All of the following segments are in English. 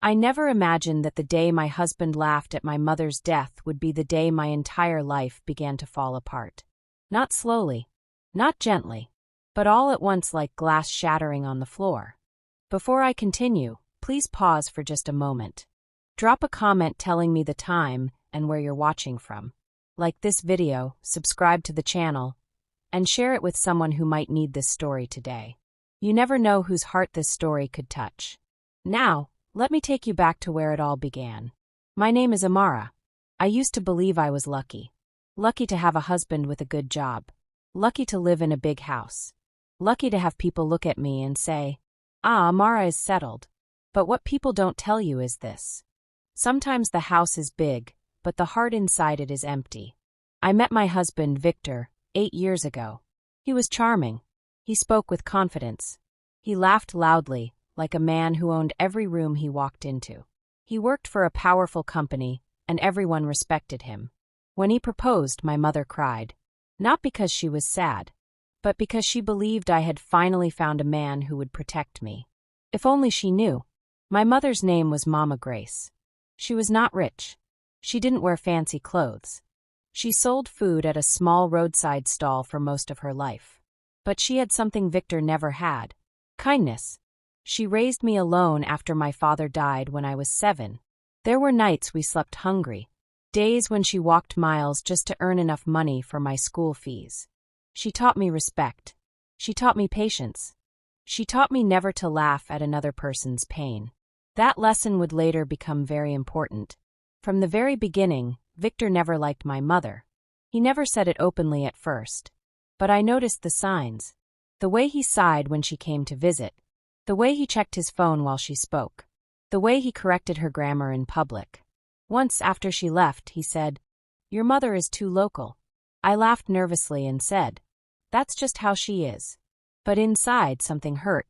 I never imagined that the day my husband laughed at my mother's death would be the day my entire life began to fall apart. Not slowly, not gently, but all at once like glass shattering on the floor. Before I continue, please pause for just a moment. Drop a comment telling me the time and where you're watching from. Like this video, subscribe to the channel, and share it with someone who might need this story today. You never know whose heart this story could touch. Now, let me take you back to where it all began. My name is Amara. I used to believe I was lucky. Lucky to have a husband with a good job. Lucky to live in a big house. Lucky to have people look at me and say, "Ah, Amara is settled." But what people don't tell you is this. Sometimes the house is big, but the heart inside it is empty. I met my husband, Victor, 8 years ago. He was charming. He spoke with confidence. He laughed loudly, like a man who owned every room he walked into. He worked for a powerful company, and everyone respected him. When he proposed, my mother cried. Not because she was sad, but because she believed I had finally found a man who would protect me. If only she knew. My mother's name was Mama Grace. She was not rich. She didn't wear fancy clothes. She sold food at a small roadside stall for most of her life. But she had something Victor never had. Kindness. She raised me alone after my father died when I was 7. There were nights we slept hungry. Days when she walked miles just to earn enough money for my school fees. She taught me respect. She taught me patience. She taught me never to laugh at another person's pain. That lesson would later become very important. From the very beginning, Victor never liked my mother. He never said it openly at first. But I noticed the signs. The way he sighed when she came to visit. The way he checked his phone while she spoke. The way he corrected her grammar in public. Once after she left, he said, "Your mother is too local." I laughed nervously and said, "That's just how she is." But inside, something hurt.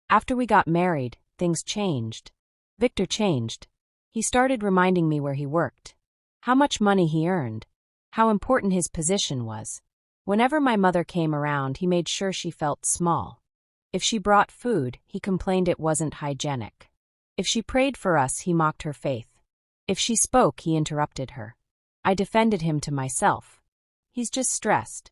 After we got married, things changed. Victor changed. He started reminding me where he worked, how much money he earned, how important his position was. Whenever my mother came around, he made sure she felt small. If she brought food, he complained it wasn't hygienic. If she prayed for us, he mocked her faith. If she spoke, he interrupted her. I defended him to myself. He's just stressed.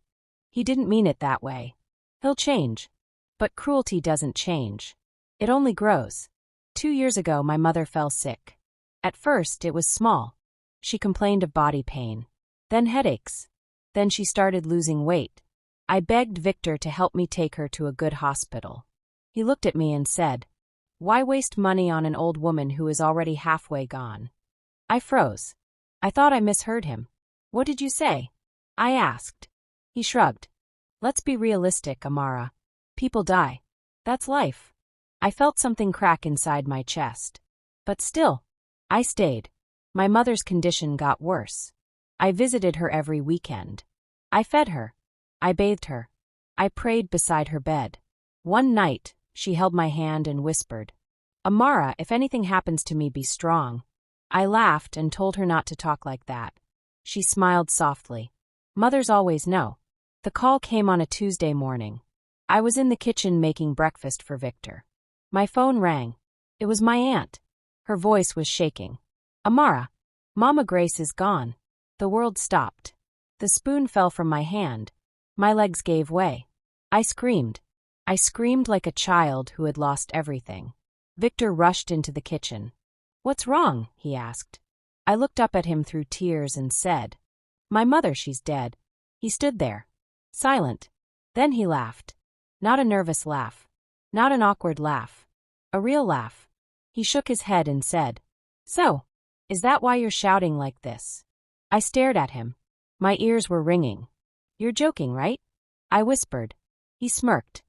He didn't mean it that way. He'll change. But cruelty doesn't change. It only grows. 2 years ago, my mother fell sick. At first, it was small. She complained of body pain. Then headaches. Then she started losing weight. I begged Victor to help me take her to a good hospital. He looked at me and said, "Why waste money on an old woman who is already halfway gone?" I froze. I thought I misheard him. "What did you say?" I asked. He shrugged. "Let's be realistic, Amara. People die. That's life." I felt something crack inside my chest. But still, I stayed. My mother's condition got worse. I visited her every weekend. I fed her. I bathed her. I prayed beside her bed. One night, she held my hand and whispered, "Amara, if anything happens to me, be strong." I laughed and told her not to talk like that. She smiled softly. Mothers always know. The call came on a Tuesday morning. I was in the kitchen making breakfast for Victor. My phone rang. It was my aunt. Her voice was shaking. "Amara, Mama Grace is gone." The world stopped. The spoon fell from my hand. My legs gave way. I screamed. I screamed like a child who had lost everything. Victor rushed into the kitchen. "What's wrong?" he asked. I looked up at him through tears and said, "My mother, she's dead." He stood there, silent. Then he laughed. Not a nervous laugh. Not an awkward laugh. A real laugh. He shook his head and said, "So, is that why you're shouting like this?" I stared at him. My ears were ringing. "You're joking, right?" I whispered. He smirked.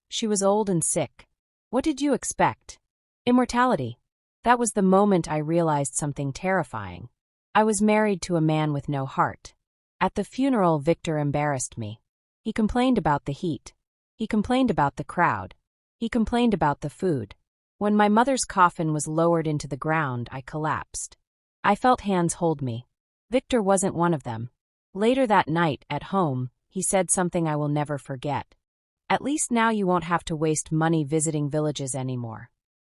"She was old and sick. What did you expect? Immortality." That was the moment I realized something terrifying. I was married to a man with no heart. At the funeral, Victor embarrassed me. He complained about the heat. He complained about the crowd. He complained about the food. When my mother's coffin was lowered into the ground, I collapsed. I felt hands hold me. Victor wasn't one of them. Later that night, at home, he said something I will never forget. "At least now you won't have to waste money visiting villages anymore."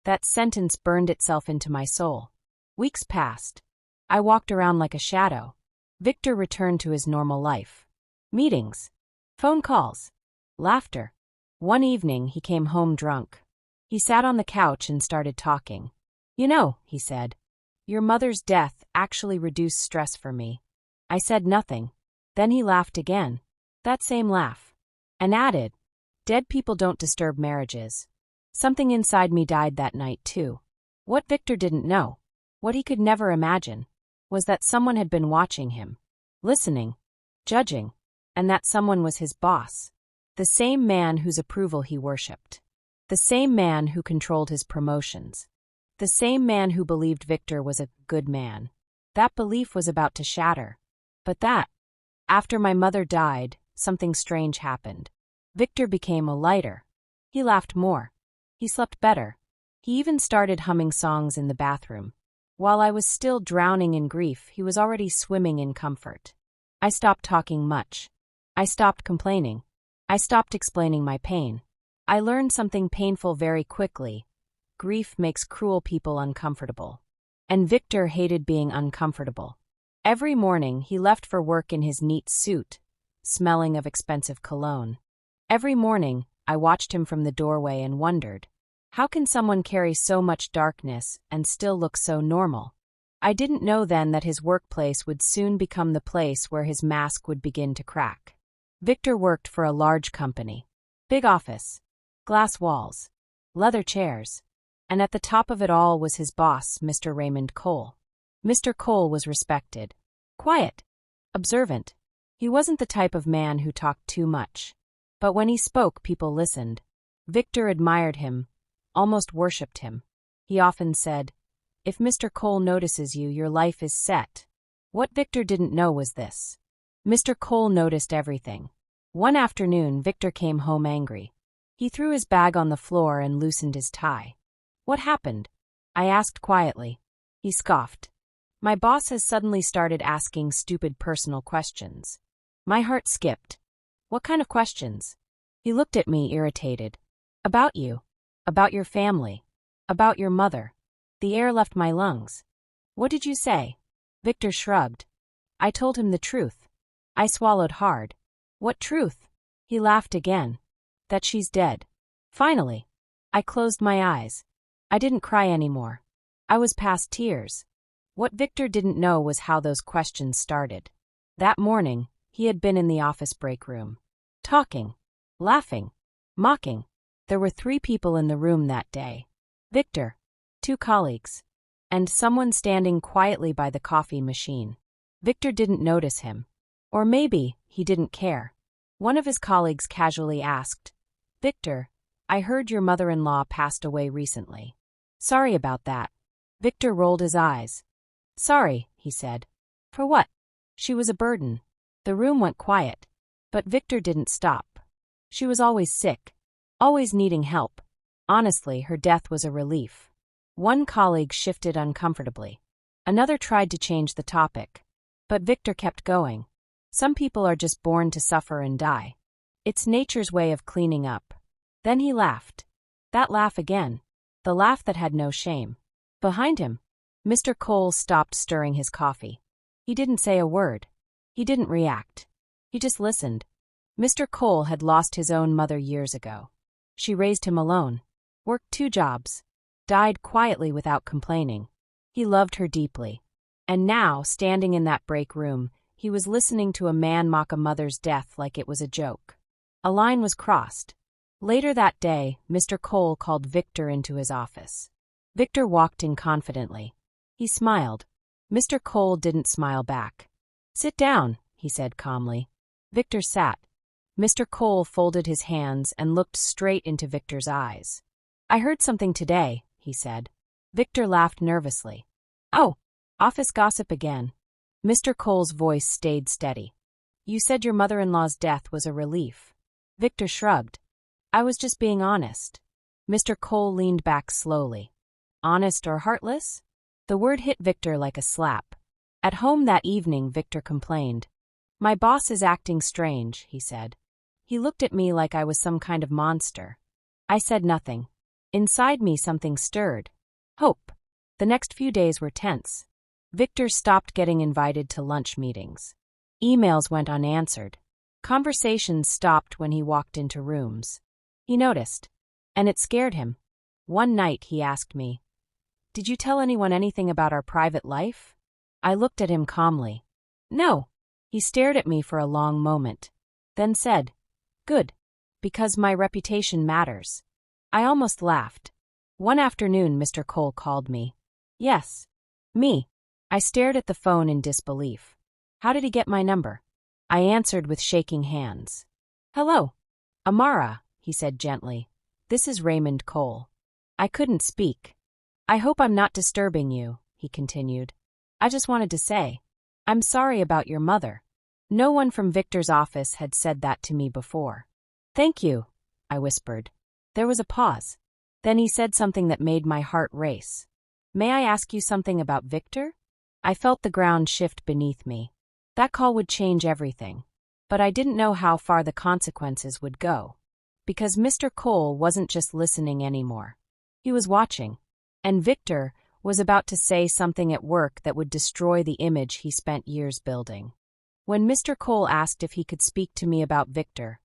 That sentence burned itself into my soul. Weeks passed. I walked around like a shadow. Victor returned to his normal life. Meetings. Phone calls. Laughter. One evening, he came home drunk. He sat on the couch and started talking. "You know," he said, "your mother's death actually reduced stress for me." I said nothing. Then he laughed again. That same laugh. And added, "Dead people don't disturb marriages." Something inside me died that night, too. What Victor didn't know, what he could never imagine, was that someone had been watching him, listening, judging, and that someone was his boss. The same man whose approval he worshipped. The same man who controlled his promotions. The same man who believed Victor was a good man. That belief was about to shatter. But after my mother died, something strange happened. Victor became a lighter. He laughed more. He slept better. He even started humming songs in the bathroom. While I was still drowning in grief, he was already swimming in comfort. I stopped talking much. I stopped complaining. I stopped explaining my pain. I learned something painful very quickly. Grief makes cruel people uncomfortable. And Victor hated being uncomfortable. Every morning, he left for work in his neat suit, smelling of expensive cologne. Every morning, I watched him from the doorway and wondered, how can someone carry so much darkness and still look so normal? I didn't know then that his workplace would soon become the place where his mask would begin to crack. Victor worked for a large company. Big office, glass walls, leather chairs, and at the top of it all was his boss, Mr. Raymond Cole. Mr. Cole was respected, quiet, observant. He wasn't the type of man who talked too much. But when he spoke, people listened. Victor admired him, almost worshipped him. He often said, "If Mr. Cole notices you, your life is set." What Victor didn't know was this. Mr. Cole noticed everything. One afternoon, Victor came home angry. He threw his bag on the floor and loosened his tie. "What happened?" I asked quietly. He scoffed. "My boss has suddenly started asking stupid personal questions." My heart skipped. "What kind of questions?" He looked at me, irritated. "About you. About your family. About your mother." The air left my lungs. "What did you say?" Victor shrugged. I told him the truth. I swallowed hard. "What truth?" He laughed again. "That she's dead." Finally, I closed my eyes. I didn't cry anymore. I was past tears. What Victor didn't know was how those questions started. That morning, he had been in the office break room. Talking, laughing, mocking. There were 3 people in the room that day. Victor, 2 colleagues, and someone standing quietly by the coffee machine. Victor didn't notice him. Or maybe he didn't care. One of his colleagues casually asked, "Victor, I heard your mother-in-law passed away recently." "Sorry about that." Victor rolled his eyes. "Sorry," he said. "For what?" "She was a burden." The room went quiet. But Victor didn't stop. She was always sick, always needing help. Honestly, her death was a relief. One colleague shifted uncomfortably. Another tried to change the topic. But Victor kept going. Some people are just born to suffer and die. It's nature's way of cleaning up. Then he laughed. That laugh again. The laugh that had no shame. Behind him, Mr. Cole stopped stirring his coffee. He didn't say a word. He didn't react. He just listened. Mr. Cole had lost his own mother years ago. She raised him alone, worked 2 jobs, died quietly without complaining. He loved her deeply. And now, standing in that break room, he was listening to a man mock a mother's death like it was a joke. A line was crossed. Later that day, Mr. Cole called Victor into his office. Victor walked in confidently. He smiled. Mr. Cole didn't smile back. "Sit down," he said calmly. Victor sat. Mr. Cole folded his hands and looked straight into Victor's eyes. "I heard something today," he said. Victor laughed nervously. "Oh, office gossip again." Mr. Cole's voice stayed steady. "You said your mother-in-law's death was a relief." Victor shrugged. "I was just being honest." Mr. Cole leaned back slowly. "Honest or heartless?" The word hit Victor like a slap. At home that evening, Victor complained. "My boss is acting strange," he said. He looked at me like I was some kind of monster. I said nothing. Inside me something stirred. Hope. The next few days were tense. Victor stopped getting invited to lunch meetings. Emails went unanswered. Conversations stopped when he walked into rooms. He noticed, and it scared him. One night he asked me, "Did you tell anyone anything about our private life?" I looked at him calmly. "No." He stared at me for a long moment, then said, "Good. Because my reputation matters." I almost laughed. One afternoon Mr. Cole called me. "Yes. Me." I stared at the phone in disbelief. "How did he get my number?" I answered with shaking hands. "Hello, Amara," he said gently. "This is Raymond Cole." I couldn't speak. "I hope I'm not disturbing you," he continued. "I just wanted to say, I'm sorry about your mother." No one from Victor's office had said that to me before. "Thank you," I whispered. There was a pause. Then he said something that made my heart race. "May I ask you something about Victor?" I felt the ground shift beneath me. That call would change everything. But I didn't know how far the consequences would go. Because Mr. Cole wasn't just listening anymore. He was watching. And Victor was about to say something at work that would destroy the image he spent years building. When Mr. Cole asked if he could speak to me about Victor,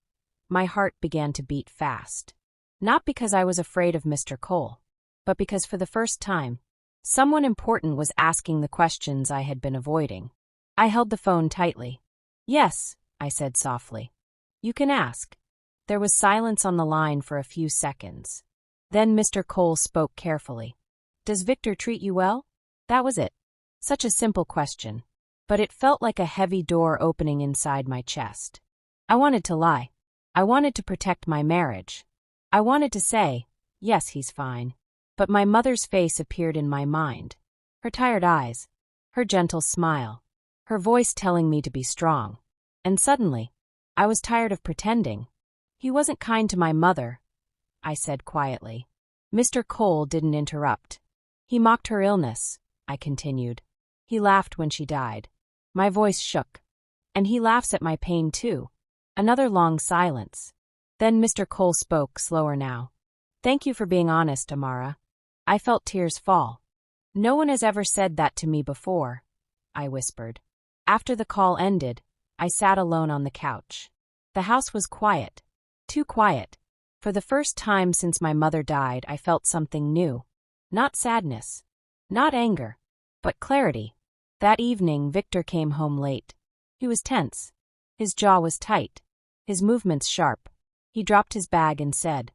my heart began to beat fast. Not because I was afraid of Mr. Cole, but because for the first time, someone important was asking the questions I had been avoiding. I held the phone tightly. "Yes," I said softly. "You can ask." There was silence on the line for a few seconds. Then Mr. Cole spoke carefully. "Does Victor treat you well?" That was it. Such a simple question. But it felt like a heavy door opening inside my chest. I wanted to lie. I wanted to protect my marriage. I wanted to say, "Yes, he's fine." But my mother's face appeared in my mind. Her tired eyes. Her gentle smile. Her voice telling me to be strong. And suddenly, I was tired of pretending. "He wasn't kind to my mother," I said quietly. Mr. Cole didn't interrupt. "He mocked her illness," I continued. "He laughed when she died." My voice shook. "And he laughs at my pain too." Another long silence. Then Mr. Cole spoke, slower now. "Thank you for being honest, Amara." I felt tears fall. "No one has ever said that to me before," I whispered. After the call ended, I sat alone on the couch. The house was quiet. Too quiet. For the first time since my mother died, I felt something new. Not sadness. Not anger. But clarity. That evening, Victor came home late. He was tense. His jaw was tight. His movements sharp. He dropped his bag and said,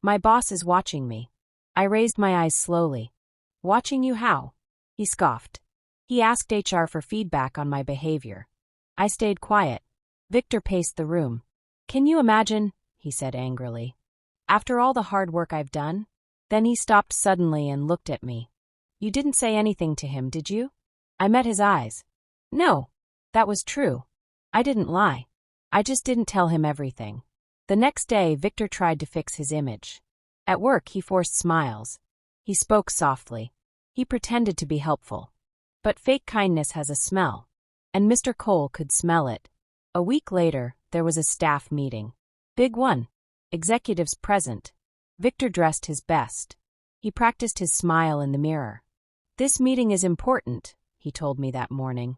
"My boss is watching me." I raised my eyes slowly. "Watching you how?" He scoffed. He asked HR for feedback on my behavior. I stayed quiet. Victor paced the room. "Can you imagine?" he said angrily. "After all the hard work I've done?" Then he stopped suddenly and looked at me. "You didn't say anything to him, did you?" I met his eyes. "No. That was true. I didn't lie. I just didn't tell him everything." The next day, Victor tried to fix his image. At work, he forced smiles. He spoke softly. He pretended to be helpful. But fake kindness has a smell. And Mr. Cole could smell it. A week later, there was a staff meeting. Big one. Executives present. Victor dressed his best. He practiced his smile in the mirror. "This meeting is important," he told me that morning.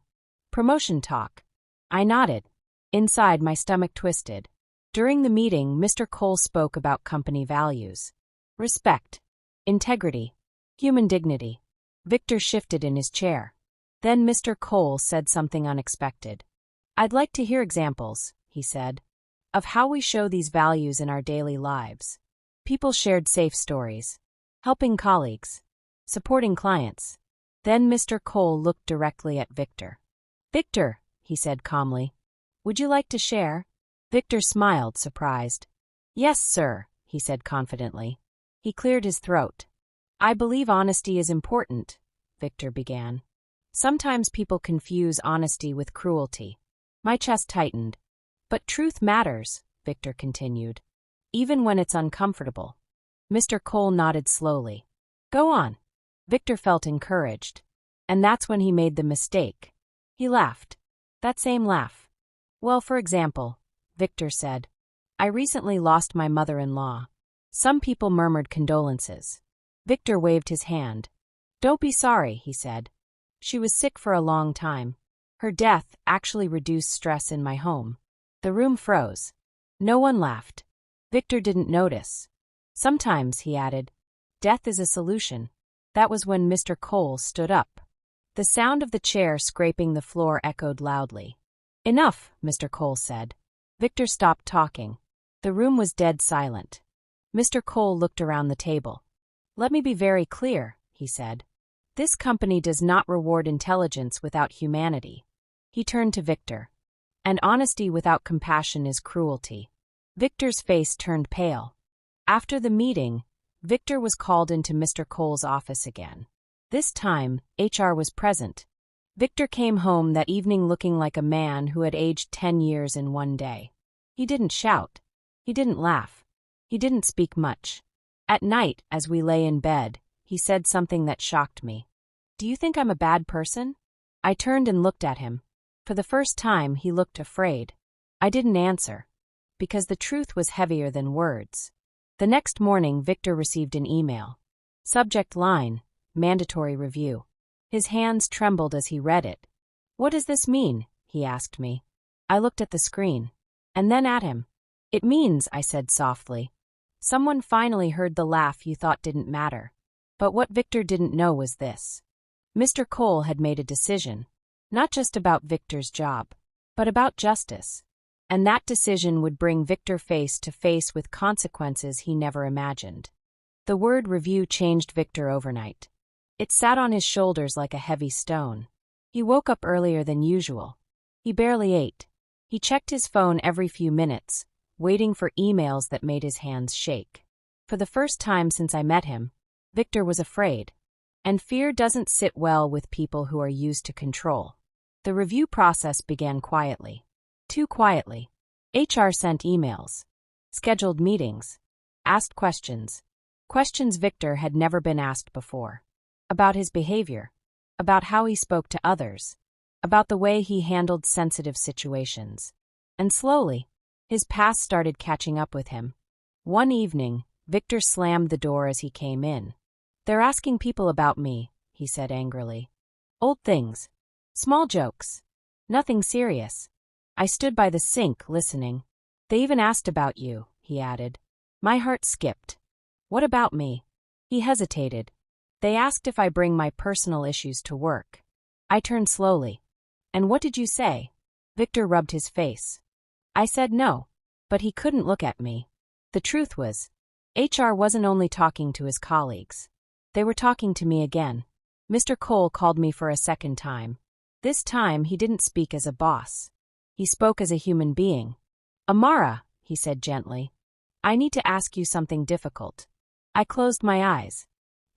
"Promotion talk." I nodded. Inside, my stomach twisted. During the meeting, Mr. Cole spoke about company values. Respect. Integrity. Human dignity. Victor shifted in his chair. Then Mr. Cole said something unexpected. "I'd like to hear examples," he said, "of how we show these values in our daily lives." People shared safe stories. Helping colleagues. Supporting clients. Then Mr. Cole looked directly at Victor. "Victor," he said calmly, "would you like to share?" Victor smiled, surprised. "Yes, sir," he said confidently. He cleared his throat. "I believe honesty is important," Victor began. "Sometimes people confuse honesty with cruelty." My chest tightened. "But truth matters," Victor continued, "even when it's uncomfortable." Mr. Cole nodded slowly. "Go on." Victor felt encouraged. And that's when he made the mistake. He laughed. That same laugh. "Well, for example," Victor said, "I recently lost my mother-in-law. Some people murmured condolences. Victor waved his hand. "Don't be sorry," he said. "She was sick for a long time. Her death actually reduced stress in my home." The room froze. No one laughed. Victor didn't notice. "Sometimes," he added, "death is a solution." That was when Mr. Cole stood up. The sound of the chair scraping the floor echoed loudly. "Enough," Mr. Cole said. Victor stopped talking. The room was dead silent. Mr. Cole looked around the table. "Let me be very clear," he said. "This company does not reward intelligence without humanity." He turned to Victor. "And honesty without compassion is cruelty." Victor's face turned pale. After the meeting, Victor was called into Mr. Cole's office again. This time, HR was present. Victor came home that evening looking like a man who had aged 10 years in one day. He didn't shout. He didn't laugh. He didn't speak much. At night, as we lay in bed, he said something that shocked me. "Do you think I'm a bad person?" I turned and looked at him. For the first time, he looked afraid. I didn't answer, because the truth was heavier than words. The next morning, Victor received an email. Subject line: mandatory review. His hands trembled as he read it. "What does this mean?" he asked me. I looked at the screen, and then at him. "It means," I said softly, "someone finally heard the laugh you thought didn't matter." But what Victor didn't know was this. Mr. Cole had made a decision, not just about Victor's job, but about justice. And that decision would bring Victor face to face with consequences he never imagined. The word review changed Victor overnight. It sat on his shoulders like a heavy stone. He woke up earlier than usual. He barely ate. He checked his phone every few minutes, waiting for emails that made his hands shake. For the first time since I met him, Victor was afraid. And fear doesn't sit well with people who are used to control. The review process began quietly. Too quietly. HR sent emails, scheduled meetings, asked questions. Questions Victor had never been asked before. About his behavior, about how he spoke to others, about the way he handled sensitive situations. And slowly, his past started catching up with him. One evening, Victor slammed the door as he came in. "They're asking people about me," he said angrily. "Old things. Small jokes. Nothing serious." I stood by the sink, listening. "They even asked about you," he added. My heart skipped. "What about me?" He hesitated. "They asked if I bring my personal issues to work." I turned slowly. "And what did you say?" Victor rubbed his face. I said no, but he couldn't look at me. The truth was, HR wasn't only talking to his colleagues. They were talking to me again. Mr. Cole called me for a second time. This time, he didn't speak as a boss. He spoke as a human being. "Amara," he said gently, "I need to ask you something difficult." I closed my eyes.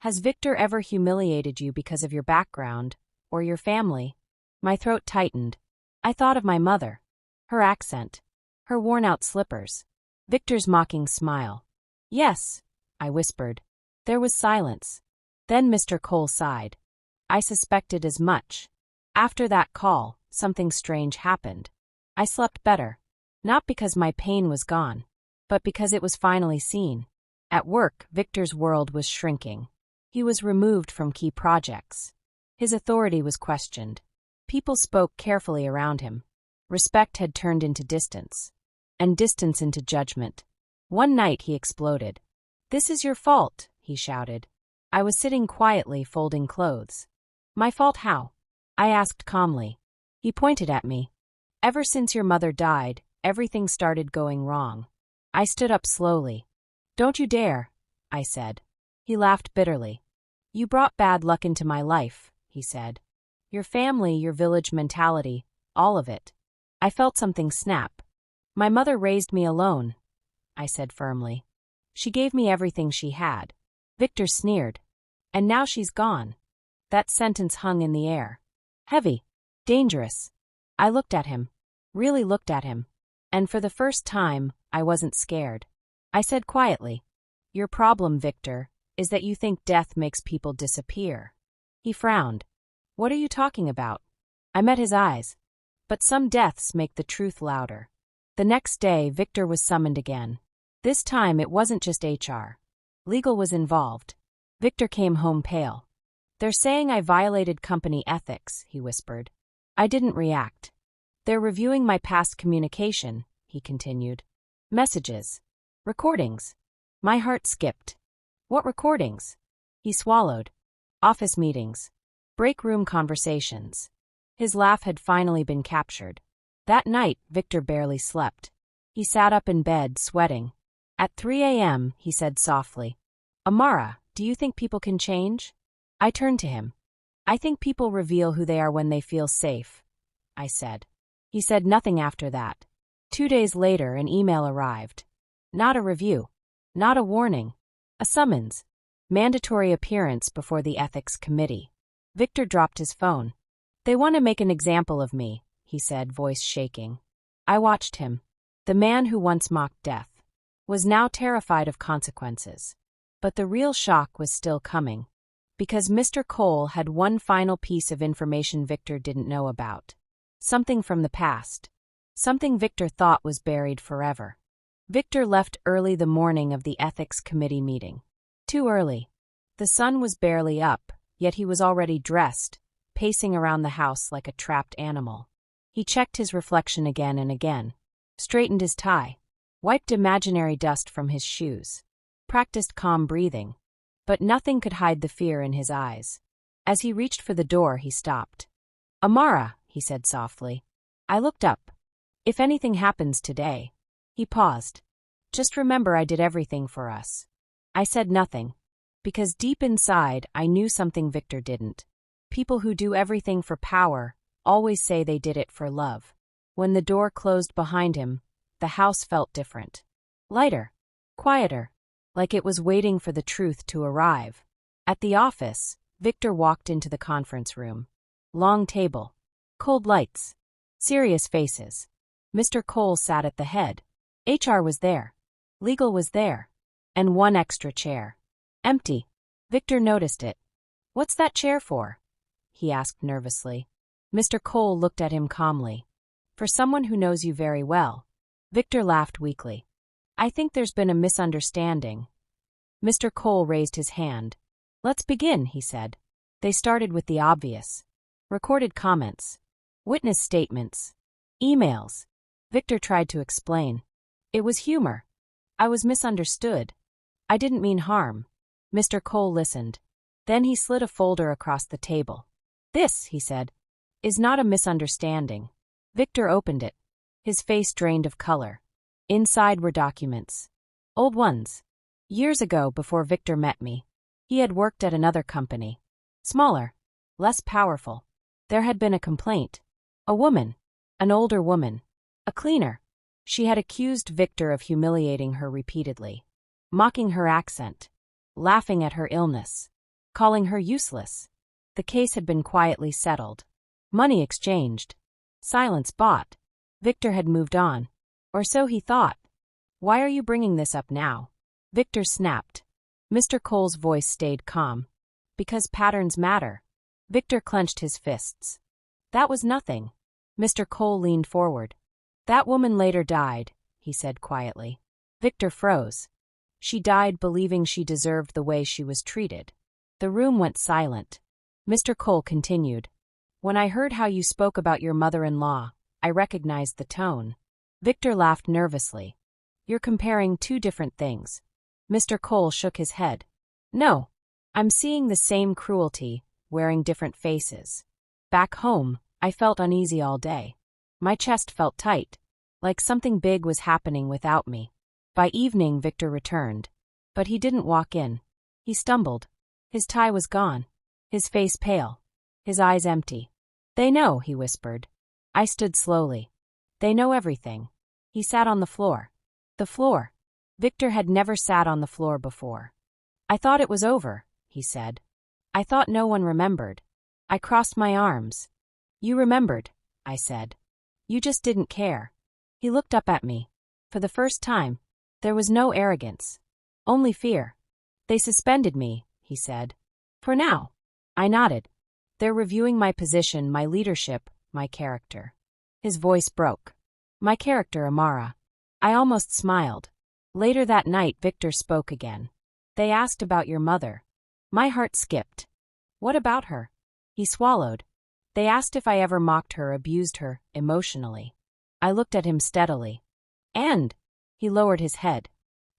"Has Victor ever humiliated you because of your background, or your family?" My throat tightened. I thought of my mother. Her accent. Her worn-out slippers. Victor's mocking smile. "Yes," I whispered. There was silence. Then Mr. Cole sighed. "I suspected as much." After that call, something strange happened. I slept better. Not because my pain was gone, but because it was finally seen. At work, Victor's world was shrinking. He was removed from key projects. His authority was questioned. People spoke carefully around him. Respect had turned into distance, and distance into judgment. One night he exploded. "This is your fault," he shouted. I was sitting quietly folding clothes. "My fault how?" I asked calmly. He pointed at me. "Ever since your mother died, everything started going wrong." I stood up slowly. "Don't you dare," I said. He laughed bitterly. "You brought bad luck into my life," he said. "Your family, your village mentality, all of it." I felt something snap. "My mother raised me alone," I said firmly. "She gave me everything she had." Victor sneered. "And now she's gone." That sentence hung in the air. Heavy. Dangerous. I looked at him. Really looked at him. And for the first time, I wasn't scared. I said quietly, "Your problem, Victor, is that you think death makes people disappear." He frowned. "What are you talking about?" I met his eyes. "But some deaths make the truth louder." The next day, Victor was summoned again. This time it wasn't just HR. Legal was involved. Victor came home pale. They're saying I violated company ethics, he whispered. I didn't react. They're reviewing my past communication, he continued. Messages. Recordings. My heart skipped. What recordings? He swallowed. Office meetings. Break room conversations. His laugh had finally been captured. That night, Victor barely slept. He sat up in bed, sweating. At 3 a.m., he said softly, Amara, do you think people can change? I turned to him. I think people reveal who they are when they feel safe, I said. He said nothing after that. 2 days later, an email arrived. Not a review. Not a warning. A summons. Mandatory appearance before the ethics committee. Victor dropped his phone. They want to make an example of me, he said, voice shaking. I watched him. The man who once mocked death was now terrified of consequences. But the real shock was still coming. Because Mr. Cole had one final piece of information Victor didn't know about. Something from the past. Something Victor thought was buried forever. Victor left early the morning of the ethics committee meeting. Too early. The sun was barely up, yet he was already dressed, pacing around the house like a trapped animal. He checked his reflection again and again, straightened his tie, wiped imaginary dust from his shoes, practiced calm breathing. But nothing could hide the fear in his eyes. As he reached for the door, he stopped. Amara, he said softly. I looked up. If anything happens today. He paused. Just remember I did everything for us. I said nothing. Because deep inside, I knew something Victor didn't. People who do everything for power always say they did it for love. When the door closed behind him, the house felt different. Lighter. Quieter. Like it was waiting for the truth to arrive. At the office, Victor walked into the conference room. Long table. Cold lights. Serious faces. Mr. Cole sat at the head. HR was there. Legal was there. And one extra chair. Empty. Victor noticed it. What's that chair for? He asked nervously. Mr. Cole looked at him calmly. For someone who knows you very well. Victor laughed weakly. I think there's been a misunderstanding. Mr. Cole raised his hand. Let's begin, he said. They started with the obvious. Recorded comments. Witness statements. Emails. Victor tried to explain. It was humor. I was misunderstood. I didn't mean harm. Mr. Cole listened. Then he slid a folder across the table. This, he said, is not a misunderstanding. Victor opened it. His face drained of color. Inside were documents. Old ones. Years ago, before Victor met me. He had worked at another company. Smaller. Less powerful. There had been a complaint. A woman. An older woman. A cleaner. She had accused Victor of humiliating her repeatedly. Mocking her accent. Laughing at her illness. Calling her useless. The case had been quietly settled. Money exchanged. Silence bought. Victor had moved on. Or so he thought. Why are you bringing this up now? Victor snapped. Mr. Cole's voice stayed calm. Because patterns matter. Victor clenched his fists. That was nothing. Mr. Cole leaned forward. That woman later died, he said quietly. Victor froze. She died believing she deserved the way she was treated. The room went silent. Mr. Cole continued. When I heard how you spoke about your mother-in-law, I recognized the tone. Victor laughed nervously. You're comparing two different things. Mr. Cole shook his head. No. I'm seeing the same cruelty, wearing different faces. Back home, I felt uneasy all day. My chest felt tight, like something big was happening without me. By evening, Victor returned. But he didn't walk in. He stumbled. His tie was gone. His face pale. His eyes empty. They know, he whispered. I stood slowly. They know everything. He sat on the floor. The floor. Victor had never sat on the floor before. I thought it was over, he said. I thought no one remembered. I crossed my arms. You remembered, I said. You just didn't care. He looked up at me. For the first time, there was no arrogance. Only fear. They suspended me, he said. For now. I nodded. They're reviewing my position, my leadership, my character. His voice broke. My character, Amara. I almost smiled. Later that night, Victor spoke again. They asked about your mother. My heart skipped. What about her? He swallowed. They asked if I ever mocked her, abused her, emotionally. I looked at him steadily. And? He lowered his head.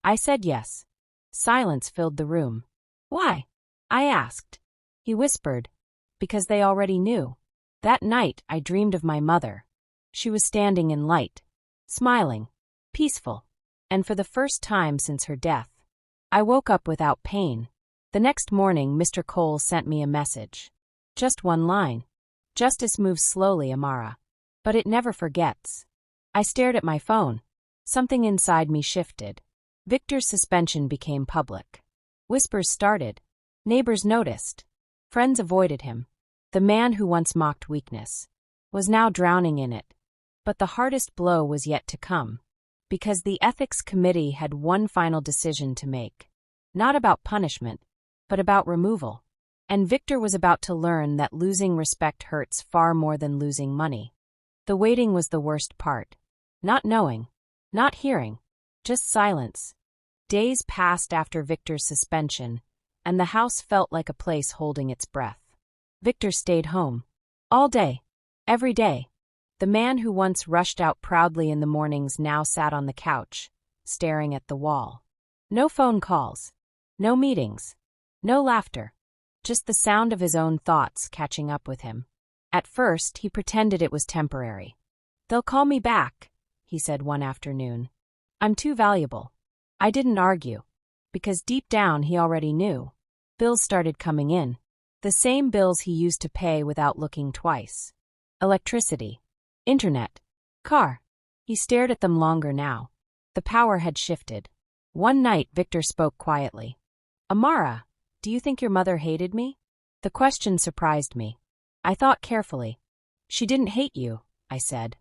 I said yes. Silence filled the room. Why? I asked. He whispered. Because they already knew. That night, I dreamed of my mother. She was standing in light, smiling, peaceful, and for the first time since her death, I woke up without pain. The next morning, Mr. Cole sent me a message. Just one line. Justice moves slowly, Amara. But it never forgets. I stared at my phone. Something inside me shifted. Victor's suspension became public. Whispers started. Neighbors noticed. Friends avoided him. The man who once mocked weakness was now drowning in it. But the hardest blow was yet to come. Because the ethics committee had one final decision to make. Not about punishment, but about removal. And Victor was about to learn that losing respect hurts far more than losing money. The waiting was the worst part. Not knowing. Not hearing. Just silence. Days passed after Victor's suspension, and the house felt like a place holding its breath. Victor stayed home. All day. Every day. The man who once rushed out proudly in the mornings now sat on the couch, staring at the wall. No phone calls. No meetings. No laughter. Just the sound of his own thoughts catching up with him. At first, he pretended it was temporary. They'll call me back, he said one afternoon. I'm too valuable. I didn't argue. Because deep down he already knew. Bills started coming in. The same bills he used to pay without looking twice. Electricity. Internet. Car. He stared at them longer now. The power had shifted. One night Victor spoke quietly. Amara, do you think your mother hated me? The question surprised me. I thought carefully. She didn't hate you, I said.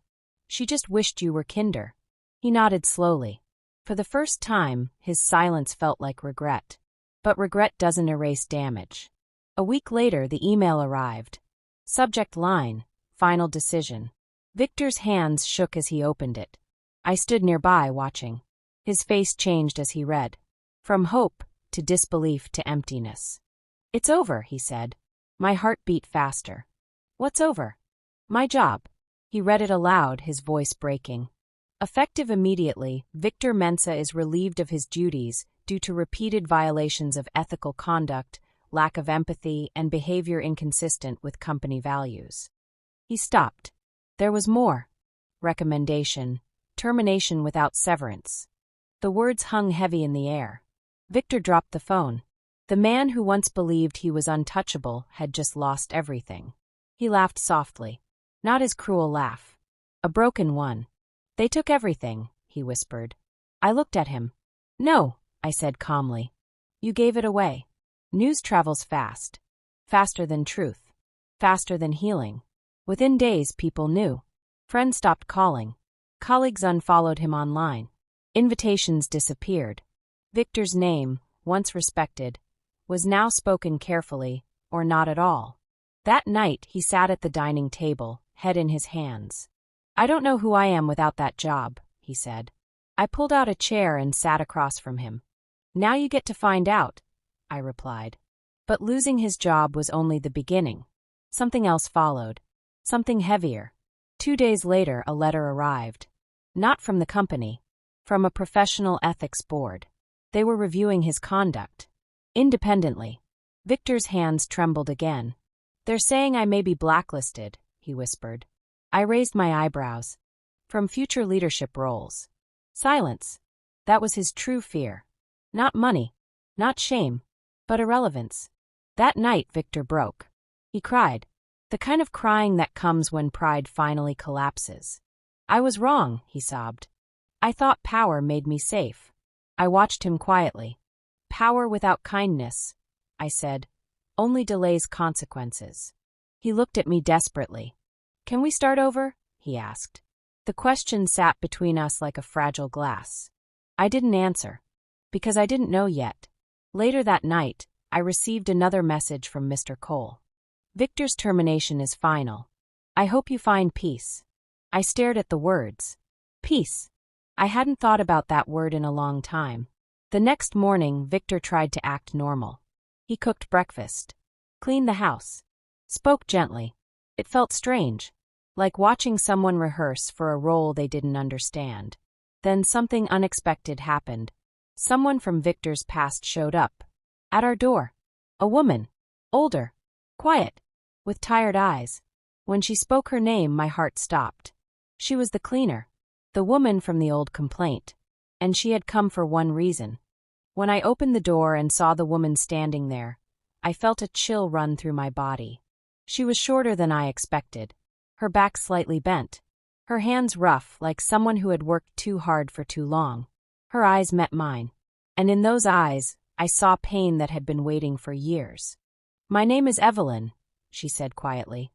She just wished you were kinder. He nodded slowly. For the first time, his silence felt like regret. But regret doesn't erase damage. A week later, the email arrived. Subject line, final decision. Victor's hands shook as he opened it. I stood nearby watching. His face changed as he read. From hope to disbelief to emptiness. It's over, he said. My heart beat faster. What's over? My job. He read it aloud, his voice breaking. Effective immediately, Victor Mensa is relieved of his duties due to repeated violations of ethical conduct, lack of empathy, and behavior inconsistent with company values. He stopped. There was more. Recommendation. Termination without severance. The words hung heavy in the air. Victor dropped the phone. The man who once believed he was untouchable had just lost everything. He laughed softly. Not his cruel laugh. A broken one. They took everything, he whispered. I looked at him. No, I said calmly. You gave it away. News travels fast. Faster than truth. Faster than healing. Within days, people knew. Friends stopped calling. Colleagues unfollowed him online. Invitations disappeared. Victor's name, once respected, was now spoken carefully, or not at all. That night, he sat at the dining table, head in his hands. I don't know who I am without that job, he said. I pulled out a chair and sat across from him. Now you get to find out, I replied. But losing his job was only the beginning. Something else followed. Something heavier. 2 days later, a letter arrived. Not from the company. From a professional ethics board. They were reviewing his conduct. Independently. Victor's hands trembled again. They're saying I may be blacklisted, he whispered. I raised my eyebrows. From future leadership roles. Silence. That was his true fear. Not money. Not shame. But irrelevance. That night Victor broke. He cried. The kind of crying that comes when pride finally collapses. I was wrong, he sobbed. I thought power made me safe. I watched him quietly. Power without kindness, I said, only delays consequences. He looked at me desperately. Can we start over? He asked. The question sat between us like a fragile glass. I didn't answer. Because I didn't know yet. Later that night, I received another message from Mr. Cole. Victor's termination is final. I hope you find peace. I stared at the words. Peace. I hadn't thought about that word in a long time. The next morning, Victor tried to act normal. He cooked breakfast, cleaned the house, spoke gently. It felt strange, like watching someone rehearse for a role they didn't understand. Then something unexpected happened. Someone from Victor's past showed up. At our door. A woman. Older. Quiet. With tired eyes. When she spoke her name, my heart stopped. She was the cleaner. The woman from the old complaint. And she had come for one reason. When I opened the door and saw the woman standing there, I felt a chill run through my body. She was shorter than I expected. Her back slightly bent. Her hands rough, like someone who had worked too hard for too long. Her eyes met mine. And in those eyes, I saw pain that had been waiting for years. "My name is Evelyn," she said quietly.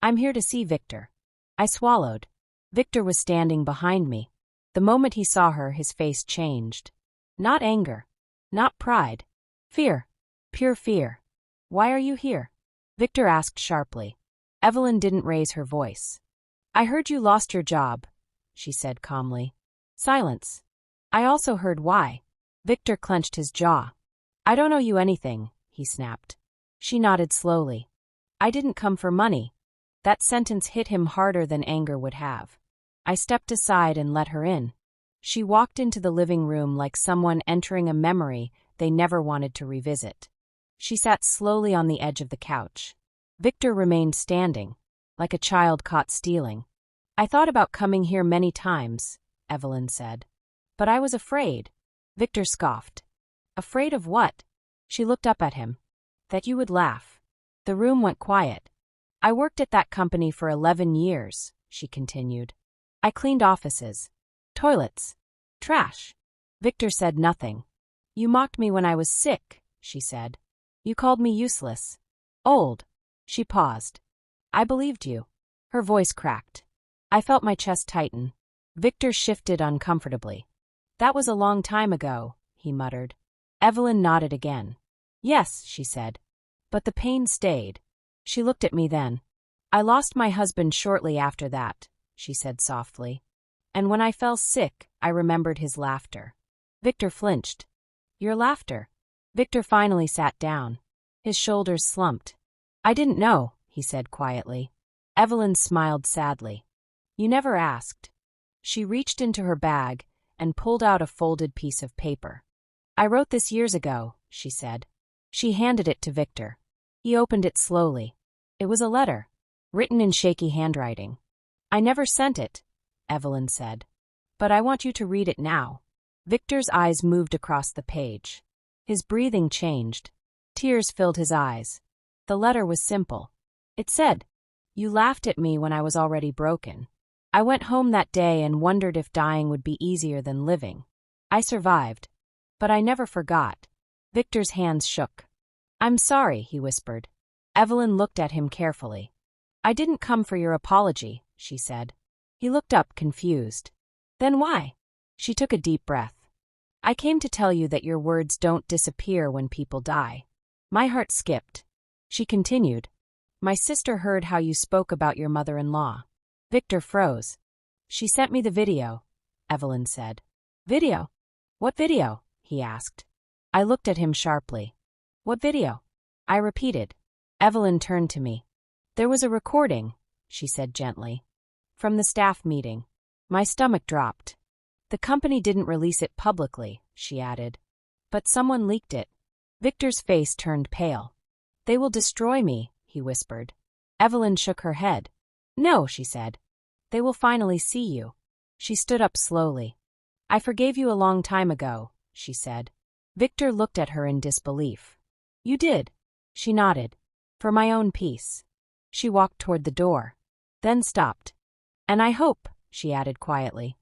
"I'm here to see Victor." I swallowed. Victor was standing behind me. The moment he saw her, his face changed. Not anger. Not pride. Fear. Pure fear. "Why are you here?" Victor asked sharply. Evelyn didn't raise her voice. "I heard you lost your job," she said calmly. Silence. I also heard why. Victor clenched his jaw. "I don't owe you anything," he snapped. She nodded slowly. "I didn't come for money." That sentence hit him harder than anger would have. I stepped aside and let her in. She walked into the living room like someone entering a memory they never wanted to revisit. She sat slowly on the edge of the couch. Victor remained standing, like a child caught stealing. "I thought about coming here many times," Evelyn said. "But I was afraid." Victor scoffed. "Afraid of what?" She looked up at him. "That you would laugh." The room went quiet. "I worked at that company for 11 years, she continued. "I cleaned offices, toilets, trash." Victor said nothing. "You mocked me when I was sick," she said. "You called me useless. Old." She paused. "I believed you." Her voice cracked. I felt my chest tighten. Victor shifted uncomfortably. "That was a long time ago," he muttered. Evelyn nodded again. "Yes," she said. "But the pain stayed." She looked at me then. "I lost my husband shortly after that," she said softly. "And when I fell sick, I remembered his laughter." Victor flinched. "Your laughter?" Victor finally sat down. His shoulders slumped. "I didn't know," he said quietly. Evelyn smiled sadly. "You never asked." She reached into her bag and pulled out a folded piece of paper. "I wrote this years ago," she said. She handed it to Victor. He opened it slowly. It was a letter, written in shaky handwriting. "I never sent it," Evelyn said. "But I want you to read it now." Victor's eyes moved across the page. His breathing changed. Tears filled his eyes. The letter was simple. It said, "You laughed at me when I was already broken. I went home that day and wondered if dying would be easier than living. I survived. But I never forgot." Victor's hands shook. "I'm sorry," he whispered. Evelyn looked at him carefully. "I didn't come for your apology," she said. He looked up, confused. "Then why?" She took a deep breath. "I came to tell you that your words don't disappear when people die." My heart skipped. She continued. "My sister heard how you spoke about your mother-in-law." Victor froze. "She sent me the video," Evelyn said. "Video? What video?" he asked. I looked at him sharply. "What video?" I repeated. Evelyn turned to me. "There was a recording," she said gently. "From the staff meeting." My stomach dropped. "The company didn't release it publicly," she added. "But someone leaked it." Victor's face turned pale. "They will destroy me," he whispered. Evelyn shook her head. "No," she said. "They will finally see you." She stood up slowly. "I forgave you a long time ago," she said. Victor looked at her in disbelief. "You did?" She nodded. "For my own peace." She walked toward the door, then stopped. "And I hope," she added quietly,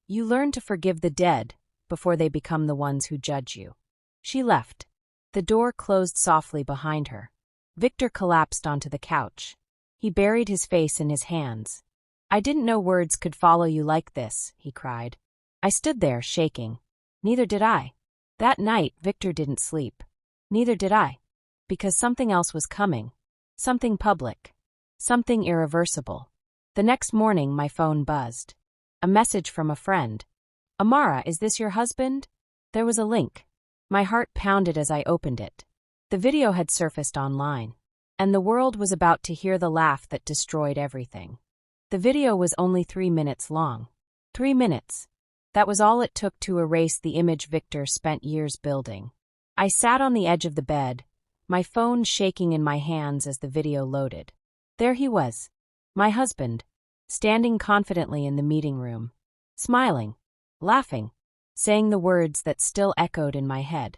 "you learn to forgive the dead before they become the ones who judge you." She left. The door closed softly behind her. Victor collapsed onto the couch. He buried his face in his hands. "I didn't know words could follow you like this," he cried. I stood there, shaking. Neither did I. That night, Victor didn't sleep. Neither did I. Because something else was coming. Something public. Something irreversible. The next morning, my phone buzzed. A message from a friend. Amara, is this your husband? There was a link. My heart pounded as I opened it. The video had surfaced online, and the world was about to hear the laugh that destroyed everything. The video was only 3 minutes long. 3 minutes. That was all it took to erase the image Victor spent years building. I sat on the edge of the bed, my phone shaking in my hands as the video loaded. There he was, my husband, standing confidently in the meeting room, smiling, laughing, saying the words that still echoed in my head.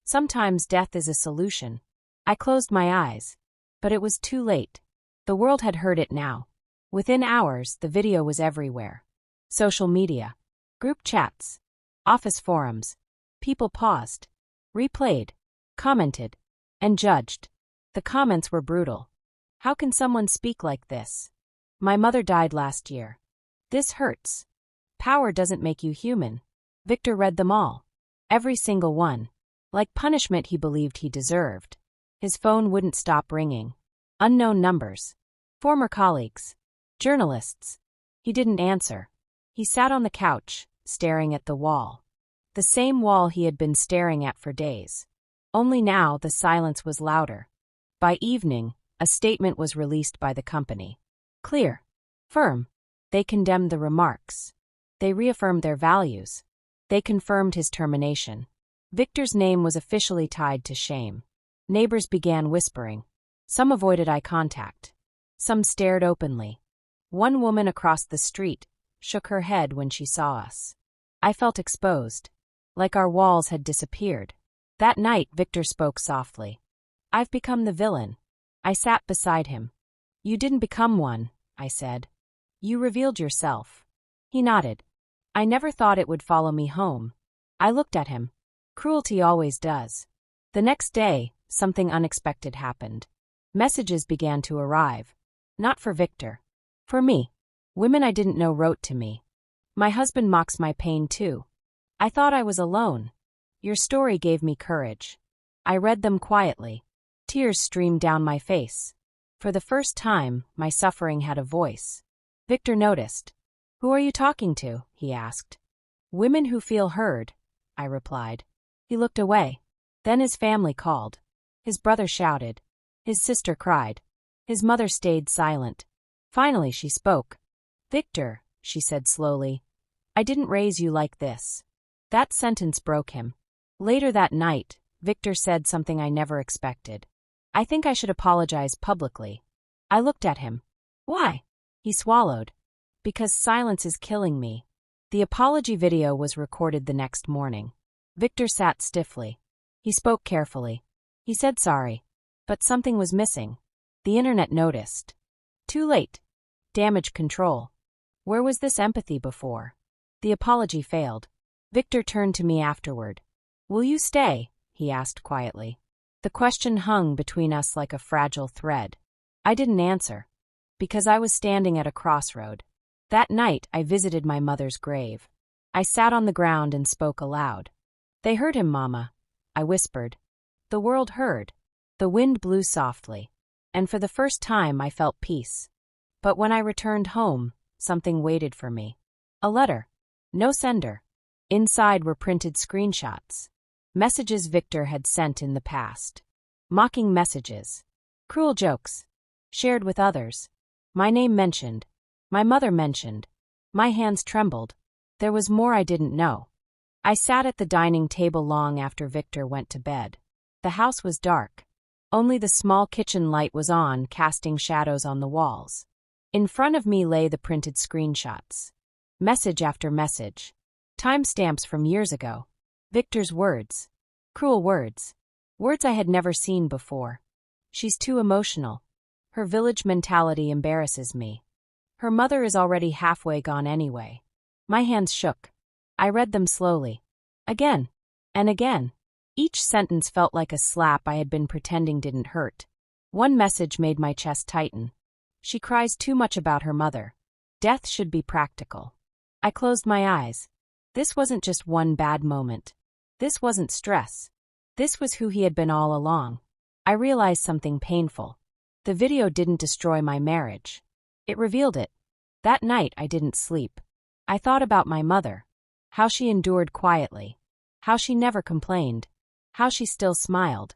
Sometimes death is a solution. I closed my eyes, but it was too late. The world had heard it now. Within hours, the video was everywhere. Social media, group chats, office forums. People paused, replayed, commented, and judged. The comments were brutal. How can someone speak like this? My mother died last year. This hurts. Power doesn't make you human. Victor read them all. Every single one. Like punishment he believed he deserved. His phone wouldn't stop ringing. Unknown numbers. Former colleagues. Journalists. He didn't answer. He sat on the couch, staring at the wall. The same wall he had been staring at for days. Only now the silence was louder. By evening, a statement was released by the company. Clear. Firm. They condemned the remarks. They reaffirmed their values. They confirmed his termination. Victor's name was officially tied to shame. Neighbors began whispering. Some avoided eye contact. Some stared openly. One woman across the street shook her head when she saw us. I felt exposed, like our walls had disappeared. That night, Victor spoke softly. I've become the villain. I sat beside him. You didn't become one, I said. You revealed yourself. He nodded. I never thought it would follow me home. I looked at him. Cruelty always does. The next day, something unexpected happened. Messages began to arrive. Not for Victor. For me. Women I didn't know wrote to me. My husband mocks my pain too. I thought I was alone. Your story gave me courage. I read them quietly. Tears streamed down my face. For the first time, my suffering had a voice. Victor noticed. Who are you talking to? He asked. Women who feel heard, I replied. He looked away. Then his family called. His brother shouted. His sister cried. His mother stayed silent. Finally she spoke. Victor, she said slowly, I didn't raise you like this. That sentence broke him. Later that night, Victor said something I never expected. I think I should apologize publicly. I looked at him. Why? He swallowed. Because silence is killing me. The apology video was recorded the next morning. Victor sat stiffly. He spoke carefully. He said sorry. But something was missing. The internet noticed. Too late. Damage control. Where was this empathy before? The apology failed. Victor turned to me afterward. Will you stay? He asked quietly. The question hung between us like a fragile thread. I didn't answer. Because I was standing at a crossroad. That night I visited my mother's grave. I sat on the ground and spoke aloud. They heard him, Mama, I whispered. The world heard. The wind blew softly. And for the first time I felt peace. But when I returned home, something waited for me. A letter. No sender. Inside were printed screenshots. Messages Victor had sent in the past. Mocking messages. Cruel jokes. Shared with others. My name mentioned. My mother mentioned. My hands trembled. There was more I didn't know. I sat at the dining table long after Victor went to bed. The house was dark. Only the small kitchen light was on, casting shadows on the walls. In front of me lay the printed screenshots. Message after message. Timestamps from years ago. Victor's words. Cruel words. Words I had never seen before. She's too emotional. Her village mentality embarrasses me. Her mother is already halfway gone anyway. My hands shook. I read them slowly. Again. And again. Each sentence felt like a slap I had been pretending didn't hurt. One message made my chest tighten. She cries too much about her mother. Death should be practical. I closed my eyes. This wasn't just one bad moment. This wasn't stress. This was who he had been all along. I realized something painful. The video didn't destroy my marriage. It revealed it. That night I didn't sleep. I thought about my mother. how she endured quietly, how she never complained, how she still smiled.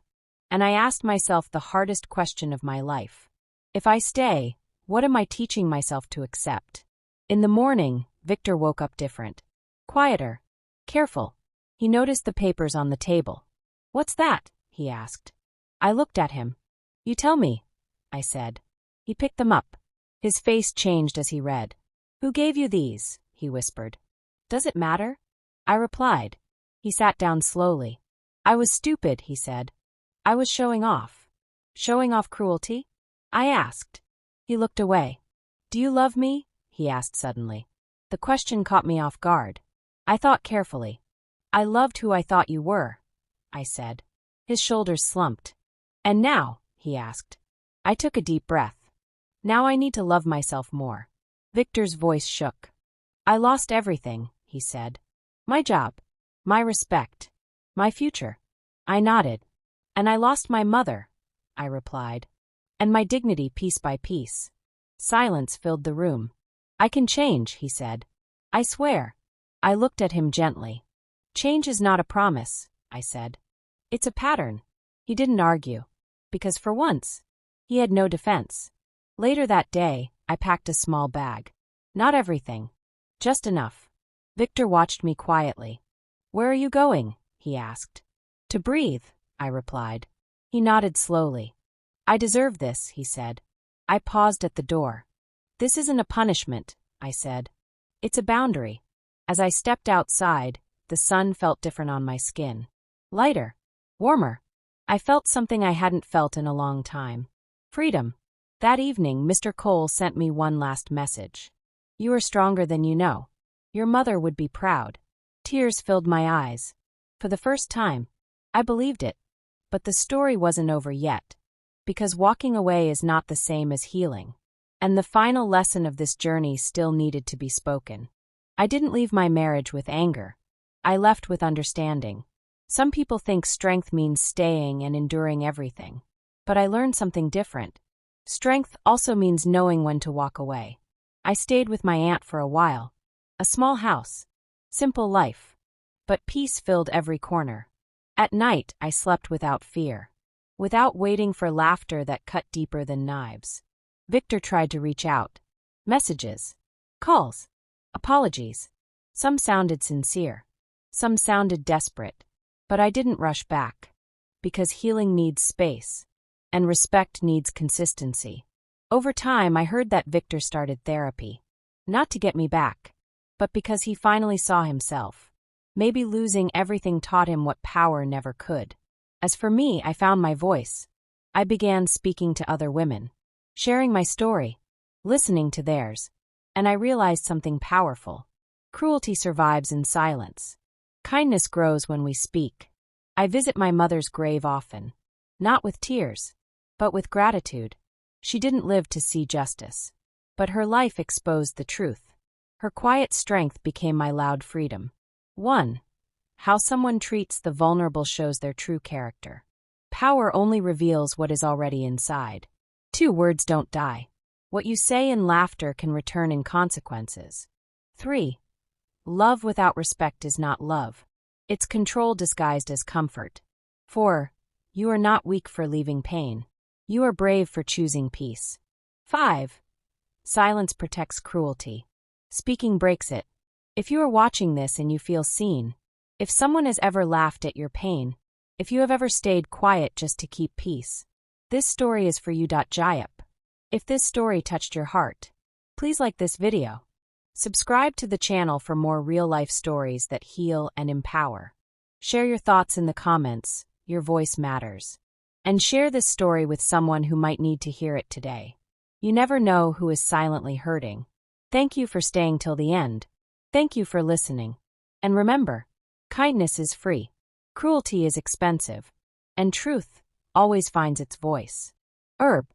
And I asked myself the hardest question of my life. If I stay, what am I teaching myself to accept? In the morning, Victor woke up different. Quieter. Careful. He noticed the papers on the table. "What's that?" he asked. I looked at him. "You tell me," I said. He picked them up. His face changed as he read. "Who gave you these?" he whispered. "Does it matter?" I replied. He sat down slowly. "I was stupid," he said. "I was showing off." "Showing off cruelty?" I asked. He looked away. "Do you love me?" he asked suddenly. The question caught me off guard. I thought carefully. "I loved who I thought you were," I said. His shoulders slumped. "And now?" he asked. I took a deep breath. "Now I need to love myself more." Victor's voice shook. "I lost everything," he said. "My job, my respect, my future." I nodded. "And I lost my mother," I replied. "And my dignity piece by piece." Silence filled the room. "I can change," he said. "I swear." I looked at him gently. "Change is not a promise," I said. "It's a pattern." He didn't argue. Because for once, he had no defense. Later that day, I packed a small bag. Not everything. Just enough. Victor watched me quietly. "Where are you going?" he asked. "To breathe," I replied. He nodded slowly. "I deserve this," he said. I paused at the door. "This isn't a punishment," I said. "It's a boundary." As I stepped outside, the sun felt different on my skin. Lighter. Warmer. I felt something I hadn't felt in a long time. Freedom. That evening, Mr. Cole sent me one last message. "You are stronger than you know. Your mother would be proud." Tears filled my eyes. For the first time, I believed it. But the story wasn't over yet. Because walking away is not the same as healing. And the final lesson of this journey still needed to be spoken. I didn't leave my marriage with anger. I left with understanding. Some people think strength means staying and enduring everything. But I learned something different. Strength also means knowing when to walk away. I stayed with my aunt for a while. A small house. Simple life. But peace filled every corner. At night, I slept without fear. Without waiting for laughter that cut deeper than knives. Victor tried to reach out. Messages. Calls. Apologies. Some sounded sincere. Some sounded desperate. But I didn't rush back. Because healing needs space. And respect needs consistency. Over time, I heard that Victor started therapy. Not to get me back. But because he finally saw himself. Maybe losing everything taught him what power never could. As for me, I found my voice. I began speaking to other women. Sharing my story. Listening to theirs. And I realized something powerful. Cruelty survives in silence. Kindness grows when we speak. I visit my mother's grave often. Not with tears. But with gratitude. She didn't live to see justice. But her life exposed the truth. Her quiet strength became my loud freedom. 1. How someone treats the vulnerable shows their true character. Power only reveals what is already inside. 2. Words don't die. What you say in laughter can return in consequences. 3. Love without respect is not love. It's control disguised as comfort. 4. You are not weak for leaving pain. You are brave for choosing peace. 5. Silence protects cruelty. Speaking breaks it. If you are watching this and you feel seen, if someone has ever laughed at your pain, if you have ever stayed quiet just to keep peace, this story is for you. Jayap. If this story touched your heart, please like this video. Subscribe to the channel for more real-life stories that heal and empower. Share your thoughts in the comments, your voice matters. And share this story with someone who might need to hear it today. You never know who is silently hurting. Thank you for staying till the end. Thank you for listening. And remember, kindness is free, cruelty is expensive, and truth always finds its voice. Herb.